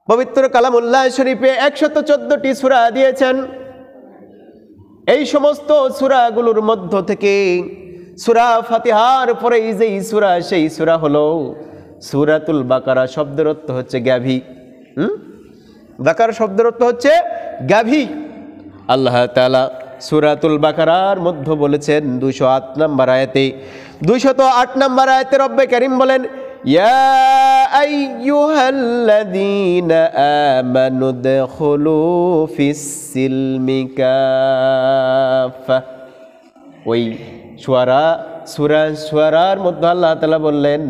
পবিত্র কালামুল্লাহ শরীফে 114টি সূরা দিয়েছেন। এই সমস্ত সূরাগুলোর মধ্য থেকে সূরা ফাতিহার পরে যেই সূরা, সেই সূরা হলো সূরাতুল বাকারা। শব্দের অর্থ হচ্ছে গাভী। বাকারা শব্দের অর্থ হচ্ছে গাভী। আল্লাহ তাআলা সূরাতুল বাকারার মধ্যে বলেছেন 208 নম্বর আয়াতে, 208 নম্বর আয়াতে রব্বে কারীম বলেন, ইয়া আইয়ুহাল্লাযীনা আমানু দুখুলু ফিস-সিলমি কাফা। ওই সূরার মধ্যে আল্লাহ তাআলা বললেন,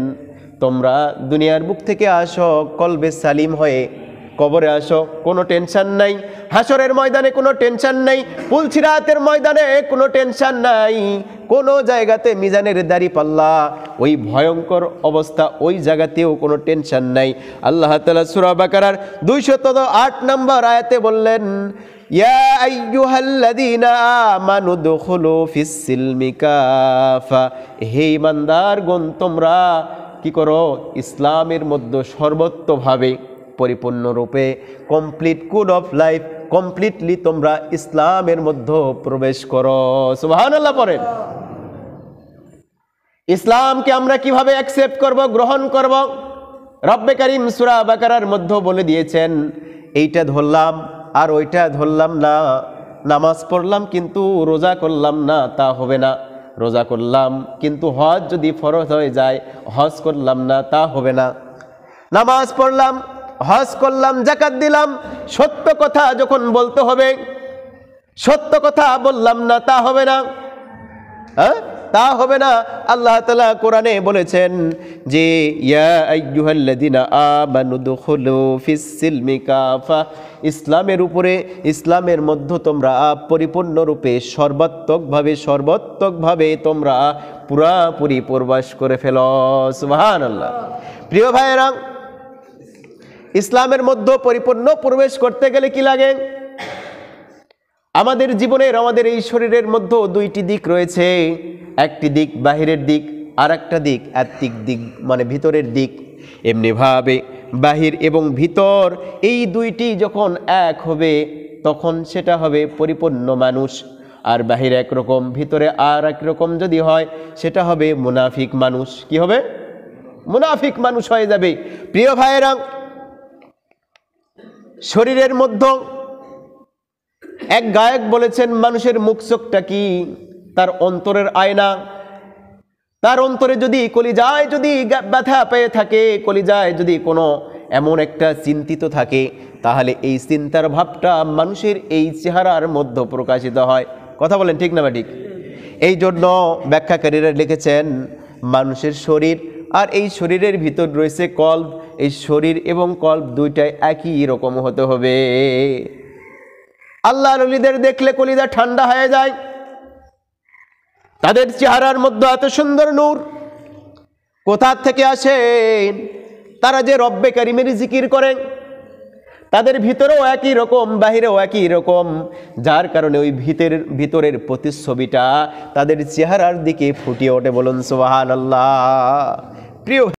তোমরা দুনিয়ার বুক থেকে আসো কলবে সালিম হয়ে, কবরে আসো কোনো টেনশন নাই, হাসরের ময়দানে কোনো টেনশন নাই, পুলসিরাতের ময়দানে কোনো টেনশন নাই, কোনো জায়গাতে মিজানের দাড়ি পাল্লা ওই ভয়ঙ্কর অবস্থা, ওই জায়গাতেও কোনো টেনশন নাই। আল্লাহ তাআলা সূরা বাকারার 208 নম্বর আয়াতে বললেন, ইয়া আইয়ুহাল্লাযীনা আমানু দুখুলু ফিস-সিলমি কাফা। হে ঈমানদারগণ, তোমরা কি করো? ইসলামের মধ্যে সর্বত্রভাবে পরিপূর্ণরূপে complete code of life, completely তোমরা ইসলামের মধ্যে প্রবেশ করো। সুবহানাল্লাহ পড়েন। ইসলামকে আমরা কিভাবে অ্যাকসেপ্ট করব, গ্রহণ করব? রব্বে কারীম সূরা বাকারার মধ্যে বলে দিয়েছেন, এইটা ধরলাম আর ওইটা ধরলাম না, নামাজ পড়লাম কিন্তু রোজা করলাম না, তা হবে না। রোজা করলাম কিন্তু হজ যদি ফরজ হয়ে যায়, হজ করলাম না, তা হবে না। নামাজ পড়লাম, হজ করলাম, যাকাত দিলাম, সত্য কথা যখন বলতে হবে, সত্য কথা বললাম না, তা হবে না। তা হবে না। আল্লাহ তাআলা কোরআনে বলেছেন যে, ইয়া আইয়ুহাল্লাযীনা আমানু দুখুলু ফিস-সিলমি কাফা। ইসলামের উপরে, ইসলামের মধ্যে তোমরা পরিপূর্ণরূপে সর্বাত্মকভাবে তোমরা পুরাপুরি প্রবেশ করে ফেলো। সুবহানাল্লাহ। প্রিয় ভাইয়েরা, ইসলামের মধ্যে পরিপূর্ণ প্রবেশ করতে গেলে কি লাগে? আমাদের জীবনের, আমাদের এই শরীরের মধ্যে দুইটি দিক রয়েছে। একটি দিক বাহিরের দিক, আর একটা দিক আত্মিক দিক, মানে ভিতরের দিক। এমনিভাবে বাহির এবং ভিতর এই দুইটি যখন এক হবে, তখন সেটা হবে পরিপূর্ণ মানুষ। আর বাহির একরকম, ভিতরে আর একরকম যদি হয়, সেটা হবে মুনাফিক মানুষ। কি হবে? মুনাফিক মানুষ হয়ে যাবে। প্রিয় ভাইয়েরা, শরীরের মধ্যে এক গায়ক বলেছেন, মানুষের মুখ চোখটা কি তার অন্তরের আয়না। তার অন্তরে যদি, কলিজায় যদি ব্যথা পেয়ে থাকে, কলিজায় যদি কোনো এমন একটা চিন্তিত থাকে, তাহলে এই চিন্তার ভাবটা মানুষের এই চেহারার মধ্যে প্রকাশিত হয়। কথা বলেন ঠিক না ঠিক? এই জন্য ব্যাখ্যাকারীরা লিখেছেন, মানুষের শরীর আর এই শরীরের ভিতর রয়েছে কল্ব। এই শরীর এবং কল্ব দুইটাই একই রকম হতে হবে। আল্লাহর ওলিদের দেখলে কলিজা ঠান্ডা হয়ে যায়। তাদের চেহারার মধ্যে এত সুন্দর নূর কোথা থেকে আসে? তারা যে রব্বে কারীমের জিকির করেন, তাদের ভিতরেও একই রকম, বাহিরেও একই রকম, যার কারণে ওই ভিতরের প্রতিচ্ছবিটা তাদের চেহারার দিকে ফুটিয়ে ওঠে। বলুন সুবহানাল্লাহ। প্রিয়